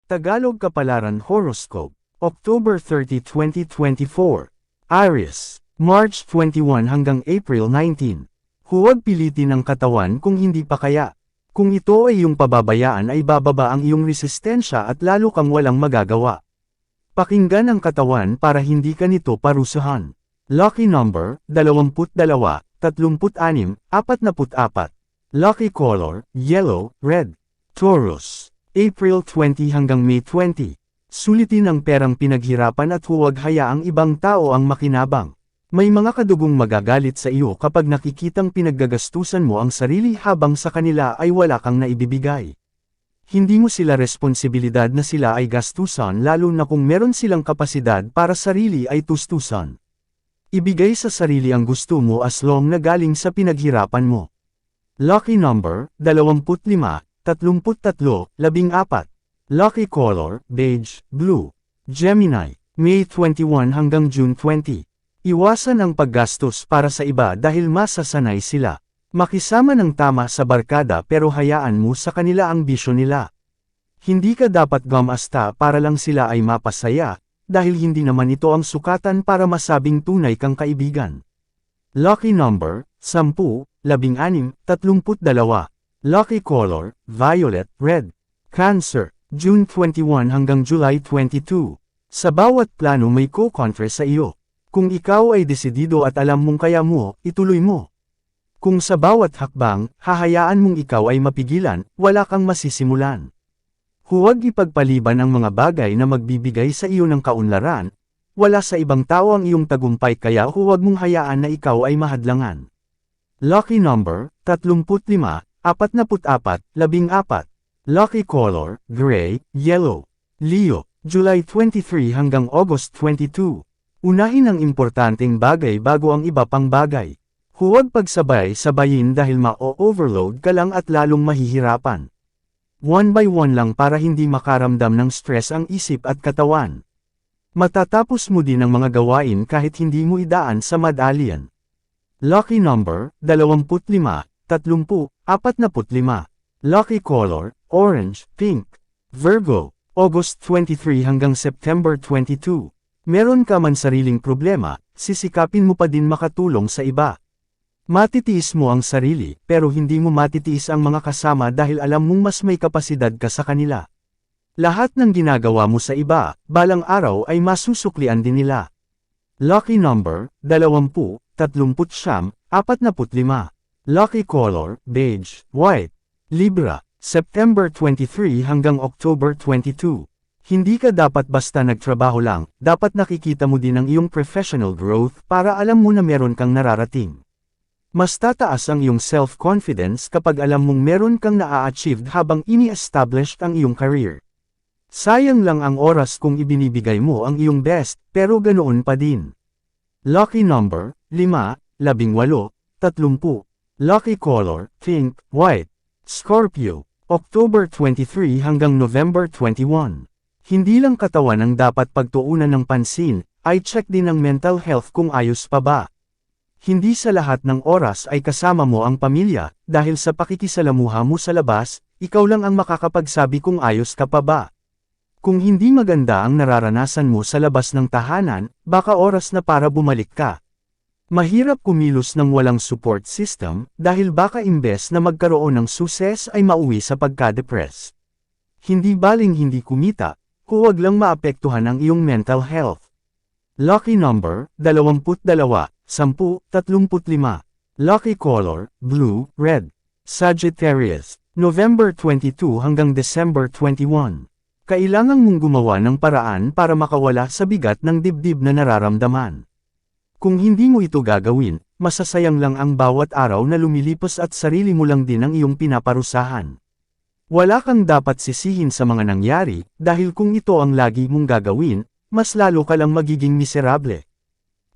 Tagalog Kapalaran Horoscope, October 30, 2024. Aries, March 21 hanggang April 19. Huwag pilitin ang katawan kung hindi pa kaya. Kung ito ay iyong pababayaan ay bababa ang iyong resistensya at lalo kang walang magagawa. Pakinggan ang katawan para hindi ka nito parusahan. Lucky number, 22, 36, 44. Lucky color, yellow, red. Taurus, April 20 hanggang May 20. Sulitin ang perang pinaghirapan at huwag hayaang ibang tao ang makinabang. May mga kadugong magagalit sa iyo kapag nakikitang pinaggagastusan mo ang sarili habang sa kanila ay wala kang naibibigay. Hindi mo sila responsibilidad na sila ay gastusan lalo na kung meron silang kapasidad para sarili ay tustusan. Ibigay sa sarili ang gusto mo as long na galing sa pinaghirapan mo. Lucky number, 25, 33, 14. Lucky color, beige, blue. Gemini, May 21 hanggang June 20. Iwasan ang paggastos para sa iba dahil masasanay sila. Makisama ng tama sa barkada pero hayaan mo sa kanila ang bisyo nila. Hindi ka dapat gumasta para lang sila ay mapasaya, dahil hindi naman ito ang sukatan para masabing tunay kang kaibigan. Lucky number, 10, 16, 32. Lucky color, violet, red. Cancer, June 21 hanggang July 22. Sa bawat plano may co-contra sa iyo. Kung ikaw ay desidido at alam mong kaya mo, ituloy mo. Kung sa bawat hakbang, hahayaan mong ikaw ay mapigilan, wala kang masisimulan. Huwag ipagpaliban ang mga bagay na magbibigay sa iyo ng kaunlaran. Wala sa ibang tao ang iyong tagumpay kaya huwag mong hayaan na ikaw ay mahadlangan. Lucky number, 35, 44, 14. Lucky color, gray, yellow. Leo, July 23 hanggang August 22. Unahin ang importanteng bagay bago ang iba pang bagay. Huwag pagsabay-sabayin dahil ma-overload ka lang at lalong mahihirapan. One by one lang para hindi makaramdam ng stress ang isip at katawan. Matatapos mo din ang mga gawain kahit hindi mo idaan sa madalian. Lucky number, 25, 30, 45. Lucky color, orange, pink. Virgo, August 23 hanggang September 22. Meron ka man sariling problema, sisikapin mo pa din makatulong sa iba. Matitiis mo ang sarili, pero hindi mo matitiis ang mga kasama dahil alam mong mas may kapasidad ka sa kanila. Lahat ng ginagawa mo sa iba, balang araw ay masusuklian din nila. Lucky number, 20, 39, 45. Lucky color, beige, white. Libra, September 23 hanggang October 22. Hindi ka dapat basta nagtrabaho lang, dapat nakikita mo din ang iyong professional growth para alam mo na meron kang nararating. Mas tataas ang iyong self-confidence kapag alam mong meron kang naa-achieved habang ini-established ang iyong career. Sayang lang ang oras kung ibinibigay mo ang iyong best, pero ganoon pa din. Lucky number, 5, 18, 30. Lucky color, pink, white. Scorpio, October 23 hanggang November 21. Hindi lang katawan ang dapat pagtuunan ng pansin, ay check din ang mental health kung ayos pa ba. Hindi sa lahat ng oras ay kasama mo ang pamilya, dahil sa pakikisalamuha mo sa labas, ikaw lang ang makakapagsabi kung ayos ka pa ba. Kung hindi maganda ang nararanasan mo sa labas ng tahanan, baka oras na para bumalik ka. Mahirap kumilos ng walang support system, dahil baka imbes na magkaroon ng suses ay mauwi sa pagka-depress. Hindi baling hindi kumita, huwag lang maapektuhan ang iyong mental health. Lucky number, 22, 10, 35. Lucky color, blue, red. Sagittarius, November 22 hanggang December 21. Kailangan mong gumawa ng paraan para makawala sa bigat ng dibdib na nararamdaman. Kung hindi mo ito gagawin, masasayang lang ang bawat araw na lumilipas at sarili mo lang din ang iyong pinaparusahan. Wala kang dapat sisihin sa mga nangyari, dahil kung ito ang lagi mong gagawin, mas lalo ka lang magiging miserable.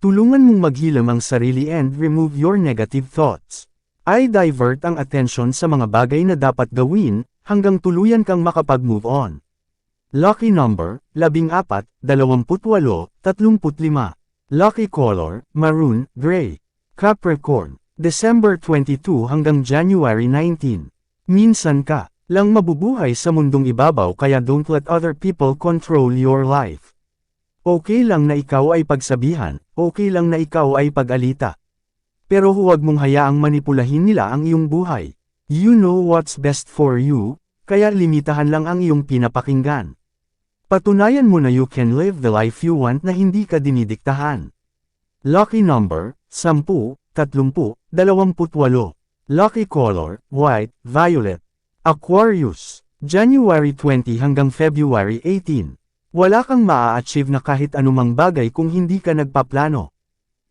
Tulungan mong maghilam ang sarili and remove your negative thoughts. Ay divert ang atensyon sa mga bagay na dapat gawin, hanggang tuluyan kang makapag-move on. Lucky number, 14, 28, 35. Lucky color, maroon, gray. Capricorn, December 22 hanggang January 19. Minsan ka lang mabubuhay sa mundong ibabaw kaya don't let other people control your life. Okay lang na ikaw ay pagsabihan, okay lang na ikaw ay pag-alita. Pero huwag mong hayaang manipulahin nila ang iyong buhay. You know what's best for you, kaya limitahan lang ang iyong pinapakinggan. Patunayan mo na you can live the life you want na hindi ka dinidiktahan. Lucky number, 10, 30, 28. Lucky color, white, violet. Aquarius, January 20 hanggang February 18. Wala kang maa-achieve na kahit anumang bagay kung hindi ka nagpaplano.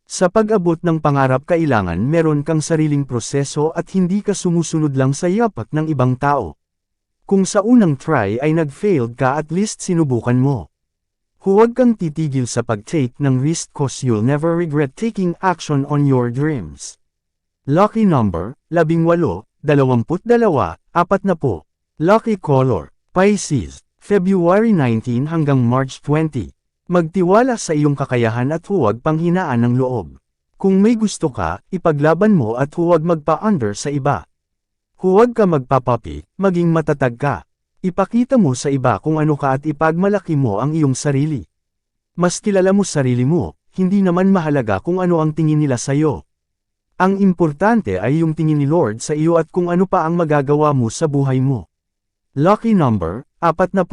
Sa pag-abot ng pangarap kailangan meron kang sariling proseso at hindi ka sumusunod lang sa yapak ng ibang tao. Kung sa unang try ay nag-failed ka at least sinubukan mo. Huwag kang titigil sa pag-take ng risk cause you'll never regret taking action on your dreams. Lucky number, 18, 22, 40. Lucky color, Pisces, February 19 hanggang March 20. Magtiwala sa iyong kakayahan at huwag panghinaan ng loob. Kung may gusto ka, ipaglaban mo at huwag magpa-under sa iba. Huwag ka magpapapi, maging matatag ka. Ipakita mo sa iba kung ano ka at ipagmalaki mo ang iyong sarili. Mas kilala mo sarili mo, hindi naman mahalaga kung ano ang tingin nila sa iyo. Ang importante ay yung tingin ni Lord sa iyo at kung ano pa ang magagawa mo sa buhay mo. Lucky number, 42,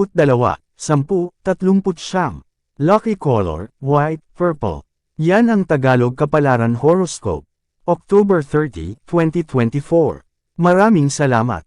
10, 39. Lucky color, white, purple. Yan ang Tagalog Kapalaran Horoscope. October 30, 2024. Maraming salamat.